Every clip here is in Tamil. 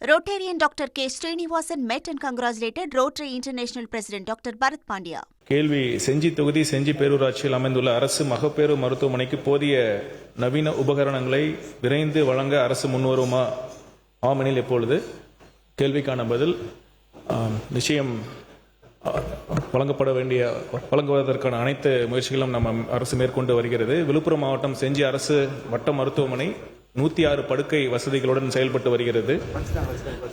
Rotarian Dr. K. Srinivasan met and congratulated Rotary International President Dr. Bharat Pandya. கேள்வி செஞ்சி தொகுதி செஞ்சி பேரூராட்சியில் அமைந்துள்ள அரசு மகப்பேறு மருத்துவமனைக்கு போதிய நவீன உபகரணங்களை விரைந்து வழங்க அரசு முன்வருமா? ஆமெனில் எப்பொழுது? கேள்விக்கான பதில் நிச்சயம் வழங்குவதற்கான அனைத்து முயற்சிகளும் நம்ம அரசு மேற்கொண்டு வருகிறது. விழுப்புரம் மாவட்டம் செஞ்சி அரசு வட்ட மருத்துவமனை 106 படுக்கை வசதிகளுடன் செயல்பட்டு வருகிறது.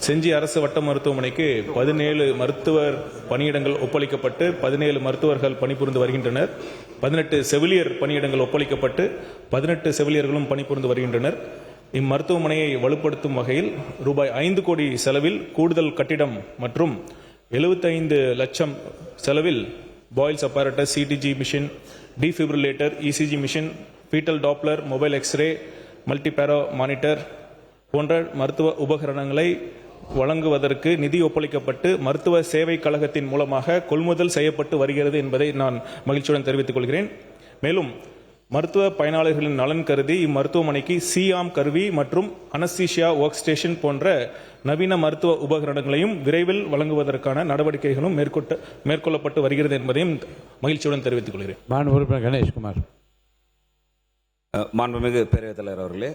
செஞ்சி அரசு வட்ட மருத்துவமனைக்கு 17 மருத்துவர் பணியிடங்கள் ஒப்பளிக்கப்பட்டு 17 மருத்துவர்கள் பணிபுரிந்து வருகின்றனர். 18 செவிலியர் பணியிடங்கள் ஒப்பளிக்கப்பட்டு 18 செவிலியர்களும் பணிபுரிந்து வருகின்றனர். இம்மருத்துவமனையை வலுப்படுத்தும் வகையில் ரூபாய் 5 கோடி செலவில் கூடுதல் கட்டிடம் மற்றும் 75 லட்சம் செலவில் Boyle's apparatus, CTG machine, defibrillator, ECG machine, foetal Doppler, mobile X ray, multipara monitor போன்ற மருத்துவ உபகரணங்களை வழங்குவதற்கு நிதி ஒப்பளிக்கப்பட்டு மருத்துவ சேவை கழகத்தின் மூலமாக கொள்முதல் செய்யப்பட்டு வருகிறது என்பதை நான் மகிழ்ச்சியுடன் தெரிவித்துக் கொள்கிறேன். மேலும் மருத்துவ பயனாளர்களின் நலன் கருதி இம்மருத்துவமனைக்கு சியாம் கருவி மற்றும் அனஸ்தீசியா ஒர்க் ஸ்டேஷன் போன்ற நவீன மருத்துவ உபகரணங்களையும் விரைவில் வழங்குவதற்கான நடவடிக்கைகளும் மேற்கொள்ளப்பட்டு வருகிறது என்பதையும் மகிழ்ச்சியுடன் தெரிவித்துக் கொள்கிறேன். மாண்புமிகு கணேஷ்குமார். மாண்புமிகு பேரவைத் தலைவர் அவர்களே,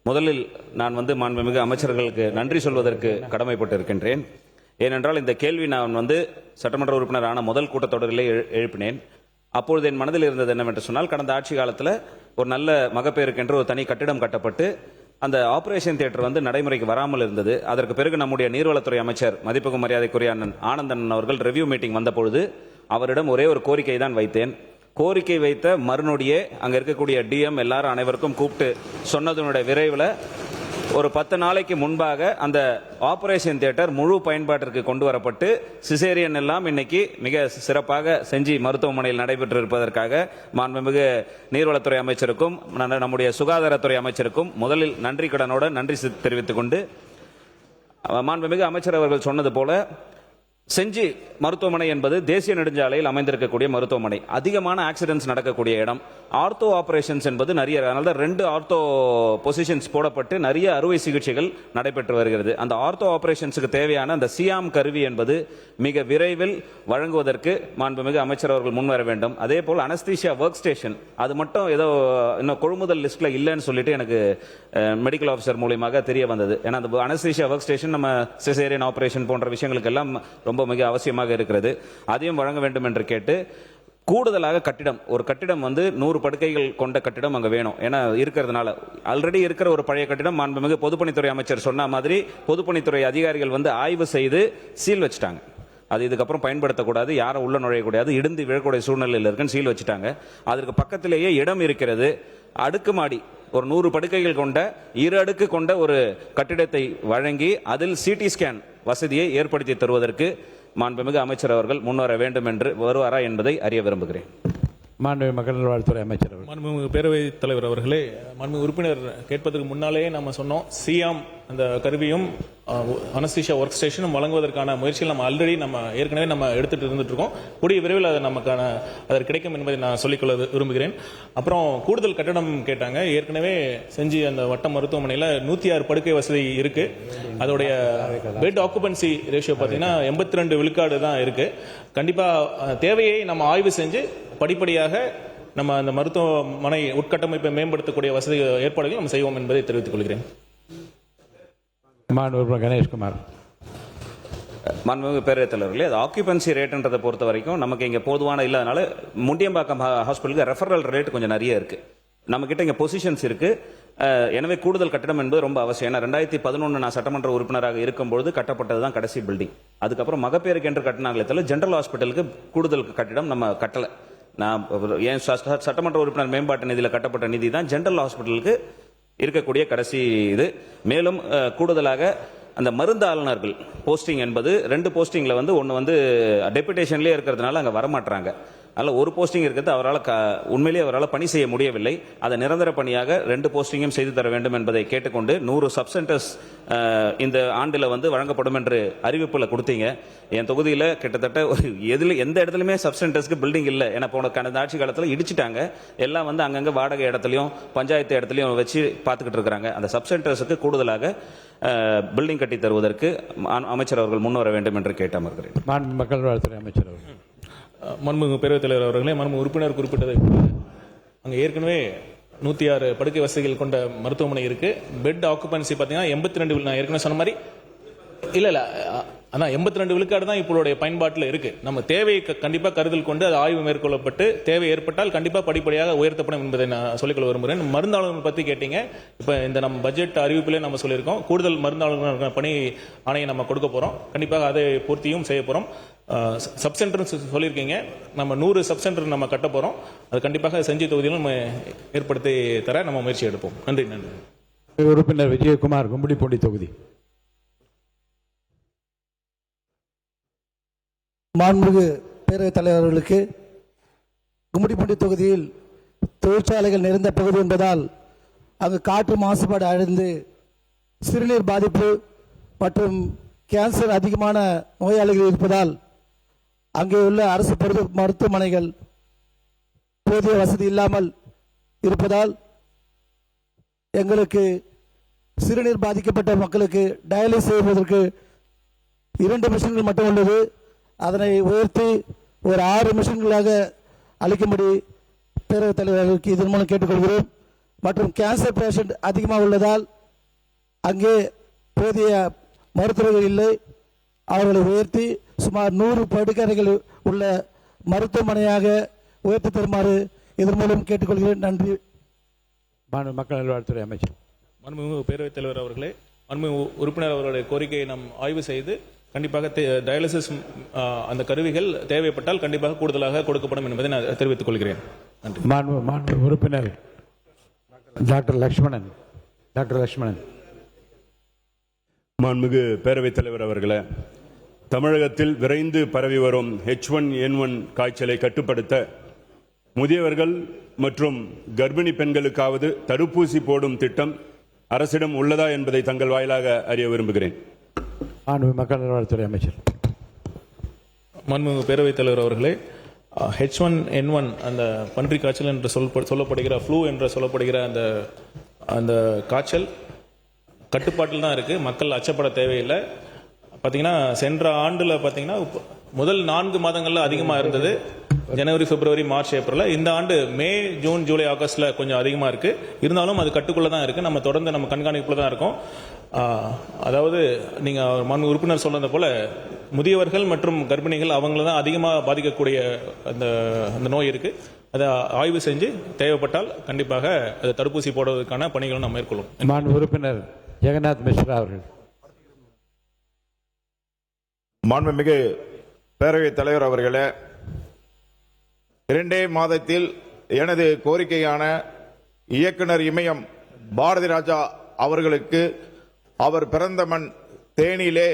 முதலில் நான் மாண்புமிகு அமைச்சர்களுக்கு நன்றி சொல்வதற்கு கடமைப்பட்டு இருக்கின்றேன். ஏனென்றால் இந்த கேள்வி நான் சட்டமன்ற உறுப்பினரான முதல் கூட்டத்தொடரிலே எழுப்பினேன். அப்பொழுது என் மனதில் இருந்தது என்னவென்று சொன்னால், கடந்த ஆட்சி காலத்தில் ஒரு நல்ல மகப்பேறுக்கென்று ஒரு தனி கட்டிடம் கட்டப்பட்டு அந்த ஆபரேஷன் தியேட்டர் நடைமுறைக்கு வராமல் இருந்தது. அதற்கு பிறகு நம்முடைய நீர்வளத்துறை அமைச்சர் மதிப்புக்கு மரியாதைக்குரிய அண்ணன் ஆனந்தன் அவர்கள் ரிவ்யூ மீட்டிங் வந்தபொழுது அவரிடம் ஒரே ஒரு கோரிக்கை தான் வைத்தேன். கோரிக்கை வைத்த மறுநொடியே அங்கே இருக்கக்கூடிய டிஎம் எல்லாரும் அனைவருக்கும் கூப்பிட்டு சொன்னதனுடைய விரைவில் ஒரு 10 நாளைக்கு முன்பாக அந்த ஆபரேஷன் தியேட்டர் முழு பயன்பாட்டிற்கு கொண்டு வரப்பட்டு சிசேரியன் எல்லாம் இன்னைக்கு மிக சிறப்பாக செஞ்சி மருத்துவமனையில் நடைபெற்று இருப்பதற்காக மாண்புமிகு நீர்வளத்துறை அமைச்சருக்கும் நம்முடைய சுகாதாரத்துறை அமைச்சருக்கும் முதலில் நன்றி கடனோட நன்றி தெரிவித்துக் கொண்டு, மாண்புமிகு அமைச்சர் அவர்கள் சொன்னது போல செஞ்சி மருத்துவமனை என்பது தேசிய நெடுஞ்சாலையில் அமைந்திருக்கக்கூடிய மருத்துவமனை. அதிகமான ஆக்சிடென்ட்ஸ் நடக்கக்கூடிய இடம். ஆர்த்தோ ஆபரேஷன்ஸ் என்பது நிறைய, அதனால 2 ஆர்த்தோ பொசிஷன்ஸ் போடப்பட்டு நிறைய அறுவை சிகிச்சைகள் நடைபெற்று வருகிறது. அந்த ஆர்த்தோ ஆபரேஷன்ஸுக்கு தேவையான அந்த சியாம் கருவி என்பது மிக விரைவில் வழங்குவதற்கு மாண்புமிகு அமைச்சர் அவர்கள் முன்வர வேண்டும். அதே போல் அனஸ்தீசியா ஒர்க் ஸ்டேஷன் அது மட்டும் ஏதோ இன்னும் கொள்முதல் லிஸ்ட்ல இல்லைன்னு சொல்லிட்டு எனக்கு மெடிக்கல் ஆஃபீஸர் மூலியமாக தெரிய வந்தது. ஏன்னா அந்த அனஸ்தீசியா ஒர்க் ஸ்டேஷன் நம்ம சிசேரியன் ஆபரேஷன் போன்ற விஷயங்களுக்கு எல்லாம் ரொம்ப மிக அவசியமாக இருக்கிறது. அதையும் வழங்க வேண்டும் என்று கேட்டு, கூடுதலாக கட்டிடம், ஒரு கட்டிடம் 100 படுக்கைகள் கொண்ட கட்டிடம் அங்க வேணும். ஏன்னா இருக்கிறதுனால ஆல்ரெடி இருக்கிற ஒரு பழைய கட்டிடம் மாண்புமிகு பொதுப்பணித்துறை அமைச்சர் சொன்ன மாதிரி பொதுப்பணித்துறை அதிகாரிகள் ஆய்வு செய்து சீல் வச்சுட்டாங்க. அது இதுக்கப்புறம் பயன்படுத்தக்கூடாது, யாரும் உள்ள நுழையக்கூடாது, இடிந்து விழக்கூடிய சூழ்நிலையில் இருக்குன்னு சீல் வச்சுட்டாங்க. அதற்கு பக்கத்திலேயே இடம் இருக்கிறது. அடுக்குமாடி ஒரு 100 படுக்கைகள் கொண்ட 2 அடுக்கு கொண்ட ஒரு கட்டிடத்தை வழங்கி அதில் சிடி ஸ்கேன் வசதியை ஏற்படுத்தி தருவதற்கு மாண்புமிகு அமைச்சர் அவர்கள் முன்வர வேண்டும் என்று வருவாரா என்பதை அறிய விரும்புகிறேன். மாண்புமிகு மக்கள் நல்வாழ்வுத்துறை அமைச்சர். மாண்புமிகு பேரவைத் தலைவர் அவர்களே, மாண்புமிகு உறுப்பினர் கேட்பதற்கு முன்னாலேயே நம்ம சொன்னோம், சியாம் அந்த கருவியும் அனஸ்தீசியா ஒர்க் ஸ்டேஷனும் வழங்குவதற்கான முயற்சிகள் நம்ம ஏற்கனவே எடுத்துட்டு இருந்துட்டு இருக்கோம். கூடிய விரைவில் அது நமக்கான அதற்கு கிடைக்கும் என்பதை நான் சொல்லிக்கொள்ள விரும்புகிறேன். அப்புறம் கூடுதல் கட்டடம் கேட்டாங்க. ஏற்கனவே செஞ்சு அந்த வட்ட மருத்துவமனையில் 106 படுக்கை வசதி இருக்கு. அதோடைய பெட் ஆக்குபன்சி ரேஷியோ பார்த்தீங்கன்னா 82 விழுக்காடு தான் இருக்கு. கண்டிப்பா தேவையை நம்ம ஆய்வு செஞ்சு படிப்படியாக நம்ம அந்த மருத்துவமனை உட்கட்டமைப்பை மேம்படுத்தக்கூடிய வசதி ஏற்பாடுகள் நம்ம செய்வோம் என்பதை தெரிவித்துக் கொள்கிறேன். மாண்புமிகு கணேஷ்குமார். மாண்புமிகு பேரவைத் தலைவர்களே, அது ஆக்குபன்சி ரேட்ன்றதை பொறுத்த வரைக்கும் நமக்கு இங்கே போதுவான இல்லாதனால முண்டியம்பாக்கம் ஹாஸ்பிட்டலுக்கு ரெஃபரல் ரேட் கொஞ்சம் நிறைய இருக்கு. நம்ம கிட்ட இங்கே பொசிஷன்ஸ் இருக்கு. எனவே கூடுதல் கட்டடம் என்பது ரொம்ப அவசியம். ஏன்னா 2011 நான் சட்டமன்ற உறுப்பினராக இருக்கும்போது கட்டப்பட்டது தான் கடைசி பில்டிங். அதுக்கப்புறம் மகப்பேறுக்கு என்று கட்டினாங்களே தவிர ஜெனரல் ஹாஸ்பிட்டலுக்கு கூடுதல் கட்டிடம் நம்ம கட்டலை. நான் என் சட்டமன்ற உறுப்பினர் மேம்பாட்டு நிதியில் கட்டப்பட்ட நிதி தான் ஜெனரல் ஹாஸ்பிட்டலுக்கு இருக்கக்கூடிய கடைசி இது. மேலும் கூடுதலாக அந்த மருந்து ஆளுநர்கள் போஸ்டிங் என்பது 2 போஸ்டிங்ல ஒன்று டெபுடேஷன்லேயே இருக்கிறதுனால அங்கே வரமாட்டாங்க. அதில் ஒரு போஸ்டிங் இருக்கிறது அவரால் உண்மையிலேயே அவரால் பணி செய்ய முடியவில்லை. அதை நிரந்தர பணியாக 2 போஸ்டிங்கும் செய்து தர வேண்டும் என்பதை கேட்டுக்கொண்டு 100 சப்சென்டர்ஸ் இந்த ஆண்டில் வந்து வழங்கப்படும் என்று அறிவிப்பில் கொடுத்தீங்க. என் தொகுதியில் கிட்டத்தட்ட எந்த இடத்துலையுமே சப்சென்டர்ஸ்க்கு பில்டிங் இல்லை. ஏன்னா போன கடந்த ஆட்சி காலத்தில் இடிச்சிட்டாங்க. எல்லாம் வந்து அங்கங்கே வாடகை இடத்துலையும் பஞ்சாயத்து இடத்துலையும் வச்சு பார்த்துக்கிட்டு இருக்கிறாங்க. அந்த சப்சென்டர்ஸுக்கு கூடுதலாக பில்டிங் கட்டி தருவதற்கு அமைச்சர் அவர்கள் முன்வர வேண்டும் என்று கேட்டு அமர்கிறேன். மாண்பு மக்கள் நல்வாழ்வுத்துறை அமைச்சர் அவர்கள். மன்மு பேரவைத் தலைவர் அவர்களே, மன்மு உறுப்பினர் குறிப்பிட்டதை அங்கே ஏற்கனவே 106 படுக்கை வசதிகள் கொண்ட மருத்துவமனை இருக்கு. பெட் ஆக்குபன்சி பார்த்தீங்கன்னா 82, நான் ஏற்கனவே சொன்ன மாதிரி இல்ல அதான் 82 விழுக்காடு தான் இப்போடைய பயன்பாட்டில் இருக்கு. நம்ம தேவையை கண்டிப்பாக கருத்தில் கொண்டு அது ஆய்வு மேற்கொள்ளப்பட்டு தேவை ஏற்பட்டால் கண்டிப்பாக படிப்படியாக உயர்த்தப்படும் என்பதை நான் சொல்லிக்கொள்ள விரும்புகிறேன். மருந்தாளர்கள் பற்றி கேட்டீங்க. இப்போ இந்த நம்ம பட்ஜெட் அறிவிப்பிலே நம்ம சொல்லியிருக்கோம், கூடுதல் மருந்தாளர்கள் பணி ஆணையை நம்ம கொடுக்க போகிறோம். கண்டிப்பாக அதை பூர்த்தியும் செய்ய போகிறோம். சப் சென்டர் சொல்லியிருக்கீங்க, நம்ம 100 சப் சென்டர் நம்ம கட்ட போகிறோம். அது கண்டிப்பாக செஞ்சி தொகுதியிலும் நம்ம ஏற்படுத்தி தர நம்ம முயற்சி எடுப்போம். நன்றி. உறுப்பினர் விஜயகுமார், கும்மிடிப்பூண்டி தொகுதி. மாண்புமிகு பேரவைத் தலைவர்களுக்கு, கும்மிடிப்பூண்டி தொகுதியில் தொழிற்சாலைகள் நிறைந்த பகுதி என்பதால் அங்கு காற்று மாசுபாடு அடைந்து சிறுநீர் பாதிப்பு மற்றும் கேன்சர் அதிகமான நோயாளிகள் இருப்பதால் அங்கே உள்ள அரசு மருத்துவமனைகள் போதிய வசதி இல்லாமல் இருப்பதால் எங்களுக்கு சிறுநீர் பாதிக்கப்பட்ட மக்களுக்கு டயாலிசிஸ் செய்வதற்கு 2 மிஷின்கள் மட்டும் உள்ளது. அதனை உயர்த்தி ஒரு 6 மிஷின்களாக அளிக்கும்படி பேரவைத் தலைவர்களுக்கு இதன் மூலம் கேட்டுக்கொள்கிறோம். மற்றும் கேன்சர் பேஷண்ட் அதிகமாக உள்ளதால் அங்கே போதிய மருத்துவர்கள் இல்லை. அவர்களை உயர்த்தி சுமார் 100 படுக்கறைகள் உள்ள மருத்துவமனையாக உயர்த்தி தருமாறு இதன் மூலம் கேட்டுக்கொள்கிறேன். நன்றி. மக்கள் நல்வாழ்வுத்துறை அமைச்சர். மன்மு பேரவைத் தலைவர் அவர்களே, மன்மு உறுப்பினர் அவர்களுடைய கோரிக்கையை நாம் ஆய்வு செய்து கண்டிப்பாக டயாலிசிஸ் அந்த கருவிகள் தேவைப்பட்டால் கண்டிப்பாக கூடுதலாக கொடுக்கப்படும் என்பதை நான் தெரிவித்துக் கொள்கிறேன். நன்றி. மாண்பு உறுப்பினர் டாக்டர் லட்சுமணன். மாண்புமிகு பேரவைத் தலைவர் அவர்களே, தமிழகத்தில் விரைந்து பரவி வரும் H1N1 காய்ச்சலை கட்டுப்படுத்த முதியவர்கள் மற்றும் கர்ப்பிணி பெண்களுக்காவது தடுப்பூசி போடும் திட்டம் அரசிடம் உள்ளதா என்பதை தங்கள் வாயிலாக அறிய விரும்புகிறேன். மக்கள் நல்வாழ்வுத்துறை அமைச்சர். மன்மு பேரவைத் தலைவர் அவர்களே, H1N1 அந்த பன்றி காய்ச்சல் என்று சொல்லப்படுகிற ஃப்ளூ என்று சொல்லப்படுகிற அந்த காய்ச்சல் கட்டுப்பாட்டில் தான் இருக்கு. மக்கள் அச்சப்பட தேவையில்லை. பார்த்தீங்கன்னா சென்ற ஆண்டில் பார்த்தீங்கன்னா முதல் 4 மாதங்களில் அதிகமாக இருந்தது. ஜனவரி, பிப்ரவரி, மார்ச், ஏப்ரல். இந்த ஆண்டு மே, ஜூன், ஜூலை, ஆகஸ்ட்ல கொஞ்சம் அதிகமாக இருக்கு. இருந்தாலும் அது கட்டுக்குள்ள தான் இருக்கு. நம்ம தொடர்ந்து நம்ம கண்காணிப்புல தான் இருக்கோம். அதாவது நீங்க மனு உறுப்பினர் சொன்னது போல முதியவர்கள் மற்றும் கர்ப்பிணிகள் அவங்கள தான் அதிகமாக பாதிக்கக்கூடிய அந்த நோய் இருக்கு. அதை ஆய்வு செஞ்சு தேவைப்பட்டால் கண்டிப்பாக அதை தடுப்பூசி போடுவதற்கான பணிகளை நாம் மேற்கொள்ளும். மாண்பு உறுப்பினர் ஜெகநாத் மிஸ்ரா அவர்கள். மாண்புமிகு பேரவைத் தலைவர் அவர்களே, 2 மாதத்தில் எனது கோரிக்கையான இயக்குனர் இமயம் பாரதி ராஜா அவர்களுக்கு அவர் பிறந்த மண் தேனியிலே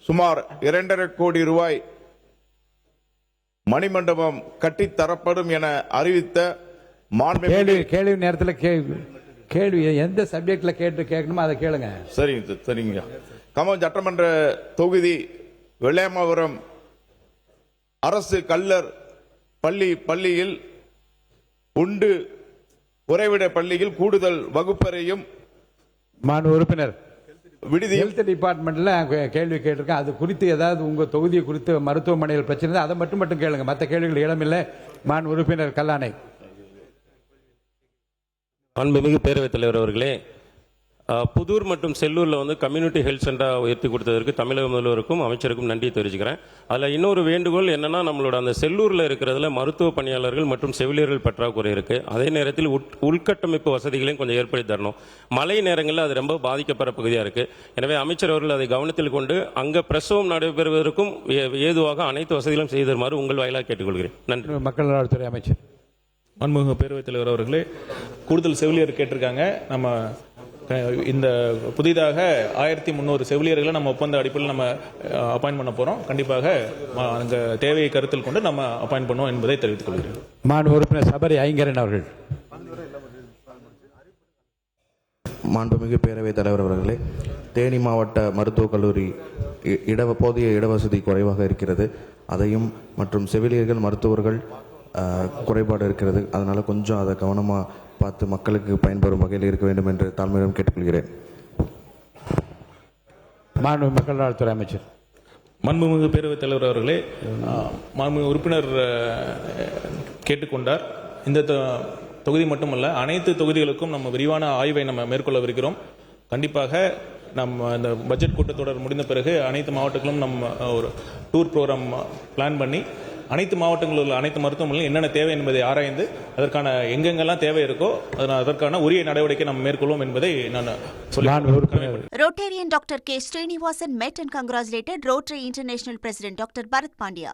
சுமார் 2.5 கோடி ரூபாய் மணிமண்டபம் கட்டித்தரப்படும் என அறிவித்த கேள்வி நேரத்தில் கேள்வி எந்த சப்ஜெக்ட்ல கேட்கணுமோ அதை கேளுங்க. சரிங்க. கம்பம் சட்டமன்ற தொகுதி வெள்ளையமாபுரம் அரசு கல்லர் பள்ளியில் உண்டு உறைவிட பள்ளியில் கூடுதல் வகுப்பறையும் மாண்பு உறுப்பினர் விடுதி ஹெல்த் டிபார்ட்மெண்ட்ல கேள்வி கேட்டிருக்கேன். அது குறித்து ஏதாவது உங்க தொகுதியை குறித்து மருத்துவமனையில் பிரச்சனை அதை மட்டும் கேளுங்க. மற்ற கேள்விகள் இடமில்லை. மாண்பு உறுப்பினர் கல்லானை. மாண்புமிகு பேரவைத் தலைவர் அவர்களே, புதூர் மற்றும் செல்லூரில் வந்து கம்யூனிட்டி ஹெல்த் சென்டர் உயர்த்தி கொடுத்ததற்கு தமிழக முதல்வருக்கும் அமைச்சருக்கும் நன்றி தெரிவிச்சுக்கிறேன். அதில் இன்னொரு வேண்டுகோள் என்னன்னா, நம்மளோட அந்த செல்லூரில் இருக்கிறதுல மருத்துவ பணியாளர்கள் மற்றும் செவிலியர்கள் பற்றாக்குறை இருக்கு. அதே நேரத்தில் உள்கட்டமைப்பு வசதிகளையும் கொஞ்சம் ஏற்படுத்தி தரணும். மழை நேரங்களில் அது ரொம்ப பாதிக்கப்படுற பகுதியாக இருக்கு. எனவே அமைச்சர் அவர்கள் அதை கவனத்தில் கொண்டு அங்கே பிரசவம் நடைபெறுவதற்கும் ஏதுவாக அனைத்து வசதிகளும் செய்து தருமாறு உங்கள் வாயிலாக கேட்டுக்கொள்கிறேன். நன்றி. மக்கள் நல்வாழ்வுத்துறை அமைச்சர். மன்மு பேரவைத் தலைவர் அவர்களே, கூடுதல் செவிலியர் கேட்டிருக்காங்க. நம்ம இந்த புதிதாக 1300 செவிலியர்களை நம்ம ஒப்பந்த அடிப்படையில் நம்ம அப்பாயின்ட் பண்ண போகிறோம். கண்டிப்பாக அங்கே தேவையை கருத்தில் கொண்டு நம்ம அப்பாயின்ட் பண்ணுவோம் என்பதை தெரிவித்துக் கொள்கிறேன். மாண்பு உறுப்பினர் சபரி ஐங்கரன் அவர்கள். மாண்புமிகு பேரவைத் தலைவர் அவர்களே, தேனி மாவட்ட மருத்துவக் கல்லூரி போதிய இடவசதி குறைவாக இருக்கிறது. அதையும் மற்றும் செவிலியர்கள் மருத்துவர்கள் குறைபாடு இருக்கிறது. அதனால கொஞ்சம் அதை கவனமாக பார்த்து மக்களுக்கு பயன்பெறும் வகையில் இருக்க வேண்டும் என்று தாழ்மையுடன் கேட்டுக்கொள்கிறேன். மாண்புமிகு மக்கள் நலத்துறை அமைச்சர். மாண்புமிகு பேரவைத் தலைவர் அவர்களே, மாண்புமிகு உறுப்பினர் கேட்டுக்கொண்டார். இந்த தொகுதி மட்டுமல்ல, அனைத்து தொகுதிகளுக்கும் நம்ம விரிவான ஆய்வை நம்ம மேற்கொள்ளவிருக்கிறோம். கண்டிப்பாக நம்ம இந்த பட்ஜெட் கூட்டத்தொடர் முடிந்த பிறகு அனைத்து மாவட்டங்களும் நம்ம ஒரு டூர் ப்ரோக்ராம் பிளான் பண்ணி அனைத்து மாவட்டங்களில் உள்ள அனைத்து மருத்துவமனைகளும் என்னென்ன தேவை என்பதை ஆராய்ந்து அதற்கான எங்கெங்கெல்லாம் தேவை இருக்கோ அதற்கான உரிய நடவடிக்கை நம்ம மேற்கொள்வோம் என்பதை நான் சொல்லுவேன். Rotarian Dr. K. Srinivasan met and congratulated Rotary International President Dr. Bharat Pandya.